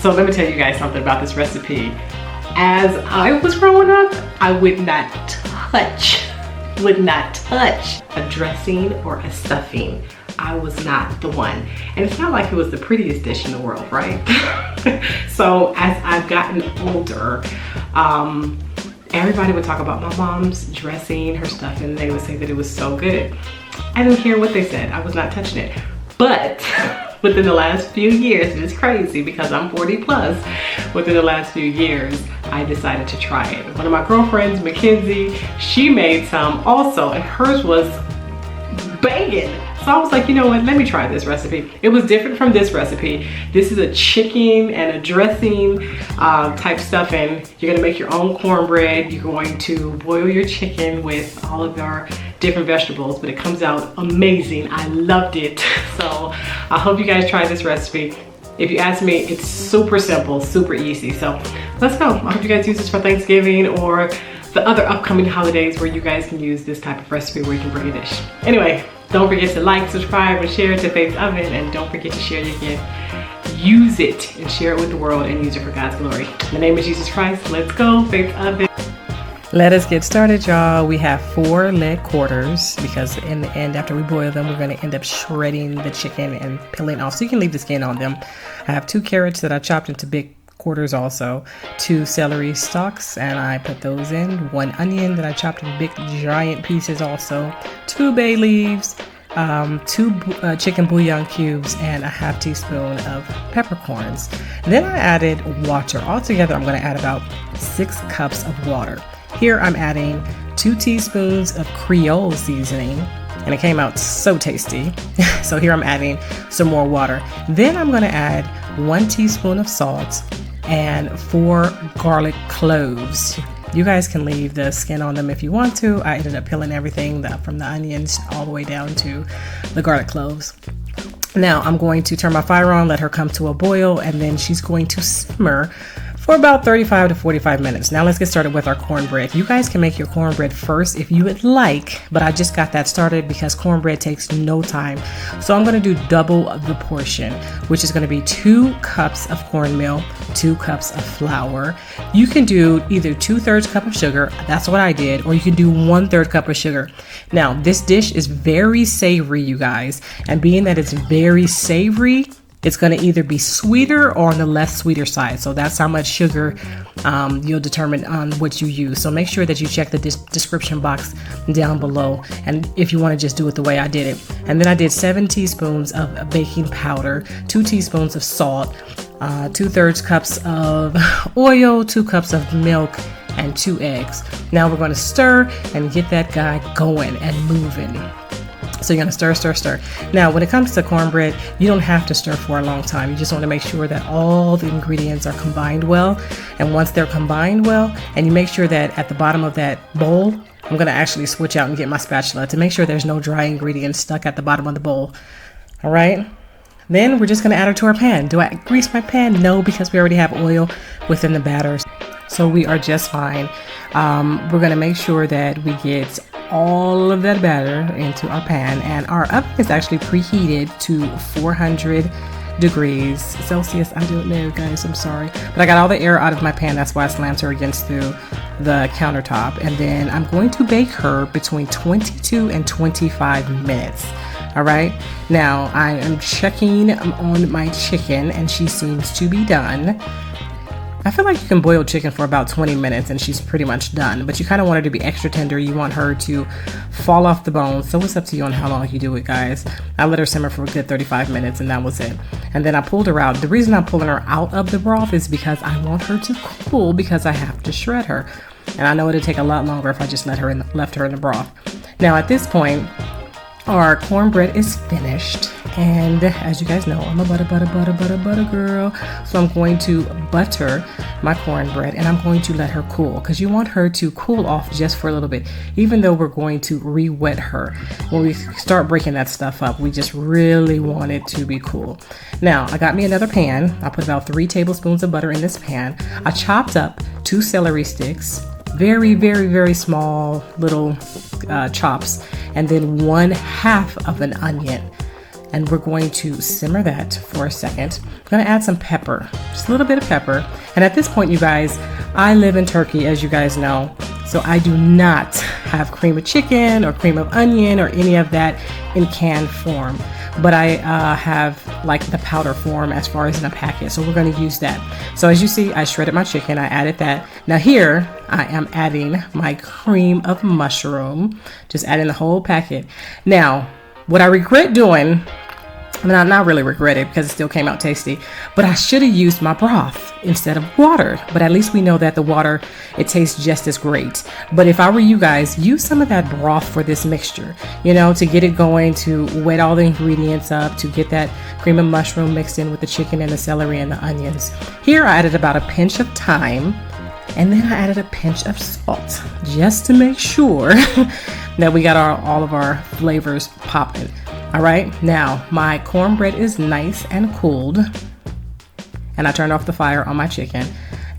So let me tell you guys something about this recipe. As I was growing up, I would not touch a dressing or a stuffing. I was not the one. And it's not like it was the prettiest dish in the world, right? So as I've gotten older, everybody would talk about my mom's dressing, her stuffing. They would say that it was so good. I didn't care what they said. I was not touching it. But within the last few years, and it's crazy because I'm 40 plus, within the last few years, I decided to try it. One of my girlfriends, Mackenzie, she made some also, and hers was banging. So I was like, you know what, let me try this recipe. It was different from this recipe. This is a chicken and a dressing type stuffing. You're gonna make your own cornbread. You're going to boil your chicken with all of our different vegetables, but it comes out amazing. I loved it. So I hope you guys try this recipe. If you ask me, it's super simple, super easy. So let's go. I hope you guys use this for Thanksgiving or the other upcoming holidays where you guys can use this type of recipe where you can bring a dish. Anyway, don't forget to like, subscribe, and share to Faith's Oven, and don't forget to share your gift. Use it and share it with the world and use it for God's glory. In the name of Jesus Christ, let's go, Faith's Oven. Let us get started, y'all. We have 4 leg quarters because in the end, after we boil them, we're going to end up shredding the chicken and peeling off, so you can leave the skin on them. I have 2 carrots that I chopped into big quarters also, 2 celery stalks, and I put those in, 1 onion that I chopped in big giant pieces also, 2 bay leaves, 2 chicken bouillon cubes, and a ½ teaspoon of peppercorns. Then I added water. Altogether, I'm going to add about 6 cups of water. Here I'm adding 2 teaspoons of Creole seasoning, and it came out so tasty. So here I'm adding some more water. Then I'm going to add 1 teaspoon of salt and 4 garlic cloves. You guys can leave the skin on them if you want to. I ended up peeling everything from the onions all the way down to the garlic cloves. Now I'm going to turn my fire on, let her come to a boil, and then she's going to simmer for about 35 to 45 minutes. Now let's get started with our cornbread. You guys can make your cornbread first if you would like, but I just got that started because cornbread takes no time. So I'm gonna do double the portion, which is gonna be 2 cups of cornmeal, 2 cups of flour. You can do either 2/3 cup of sugar, that's what I did, or you can do 1/3 cup of sugar. Now this dish is very savory, you guys, and being that it's very savory, it's going to either be sweeter or on the less sweeter side. So that's how much sugar you'll determine on what you use. So make sure that you check the description box down below. And if you want to just do it the way I did it. And then I did 7 teaspoons of baking powder, 2 teaspoons of salt, 2/3 cups of oil, 2 cups of milk, and 2 eggs. Now we're going to stir and get that guy going and moving. So you're gonna stir, stir, stir. Now, when it comes to cornbread, you don't have to stir for a long time. You just wanna make sure that all the ingredients are combined well. And once they're combined well, and you make sure that at the bottom of that bowl, I'm gonna actually switch out and get my spatula to make sure there's no dry ingredients stuck at the bottom of the bowl. All right? Then we're just gonna add her to our pan. Do I grease my pan? No, because we already have oil within the batter. So we are just fine. We're gonna make sure that we get all of that batter into our pan, and our oven is actually preheated to 400 degrees Celsius. I don't know, guys, I'm sorry, but I got all the air out of my pan. That's why I slammed her against the countertop. And then I'm going to bake her between 22 and 25 minutes. All right, now I am checking on my chicken, and she seems to be done. I feel like you can boil chicken for about 20 minutes and she's pretty much done, but you kind of want her to be extra tender. You want her to fall off the bone. So it's up to you on how long you do it, guys. I let her simmer for a good 35 minutes and that was it. And then I pulled her out. The reason I'm pulling her out of the broth is because I want her to cool because I have to shred her. And I know it'd take a lot longer if I just left her in the broth. Now at this point, our cornbread is finished, and as you guys know, I'm a butter girl. So I'm going to butter my cornbread, and I'm going to let her cool because you want her to cool off just for a little bit, even though we're going to re-wet her. When we start breaking that stuff up, we just really want it to be cool. Now I got me another pan. I put about 3 tablespoons of butter in this pan. I chopped up 2 celery sticks, very small little chops, and then 1/2 of an onion. and we're going to simmer that for a second. I'm gonna add some pepper, just a little bit of pepper. And at this point, you guys, I live in Turkey, as you guys know, so I do not have cream of chicken or cream of onion or any of that in canned form. But I have like the powder form as far as in a packet. So we're going to use that. So as you see, I shredded my chicken. I added that. Now here I am adding my cream of mushroom, just adding the whole packet. Now, what I regret doing, I mean, I not really regret it because it still came out tasty, but I should have used my broth instead of water. But at least we know that the water, it tastes just as great. But if I were you guys, use some of that broth for this mixture, you know, to get it going, to wet all the ingredients up, to get that cream of mushroom mixed in with the chicken and the celery and the onions. Here I added about a pinch of thyme, and then I added a pinch of salt just to make sure that we got all of our flavors popping. All right, now my cornbread is nice and cooled, and I turned off the fire on my chicken,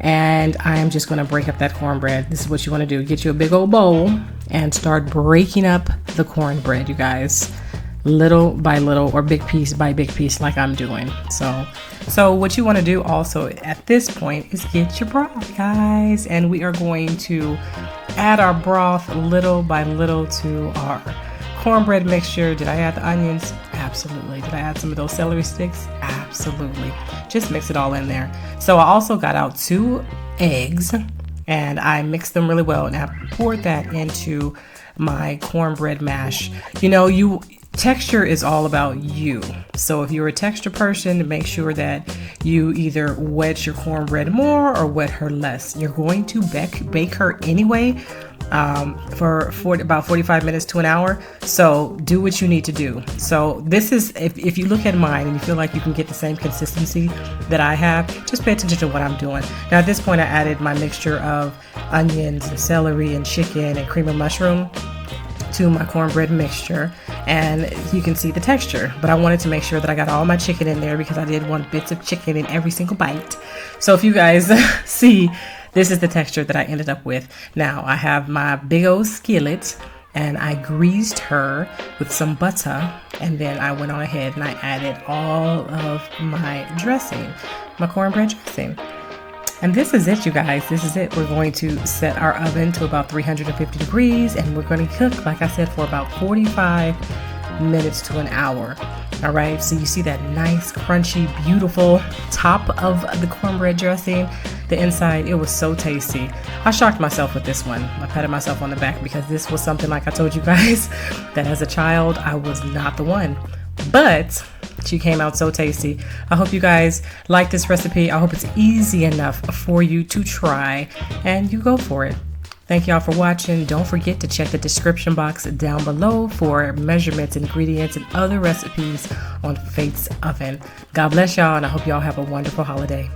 and I am just gonna break up that cornbread. This is what you wanna do. Get you a big old bowl and start breaking up the cornbread, you guys, little by little, or big piece by big piece like I'm doing. So what you wanna do also at this point is get your broth, guys, and we are going to add our broth little by little to our cornbread mixture. Did I add the onions? Absolutely. Did I add some of those celery sticks? Absolutely. Just mix it all in there. So I also got out 2 eggs and I mixed them really well, and I poured that into my cornbread mash. You know, texture is all about you. So if you're a texture person, make sure that you either wet your cornbread more or wet her less. You're going to bake her anyway for about 45 minutes to an hour. So do what you need to do. So this is, if you look at mine and you feel like you can get the same consistency that I have, just pay attention to what I'm doing. Now at this point, I added my mixture of onions and celery and chicken and cream of mushroom to my cornbread mixture, and you can see the texture. But I wanted to make sure that I got all my chicken in there because I did want bits of chicken in every single bite. So if you guys see, this is the texture that I ended up with. Now I have my big old skillet, and I greased her with some butter, and then I went on ahead and I added all of my dressing, my cornbread dressing. And this is it, you guys. This is it. We're going to set our oven to about 350 degrees, and we're going to cook, like I said, for about 45 minutes to an hour. All right, so you see that nice, crunchy, beautiful top of the cornbread dressing. The inside, it was so tasty. I shocked myself with this one. I patted myself on the back because this was something, like I told you guys, that as a child, I was not the one. But she came out so tasty. I hope you guys like this recipe. I hope it's easy enough for you to try, and you go for it. Thank y'all for watching. Don't forget to check the description box down below for measurements, ingredients, and other recipes on Faith's Oven. God bless y'all, and I hope y'all have a wonderful holiday.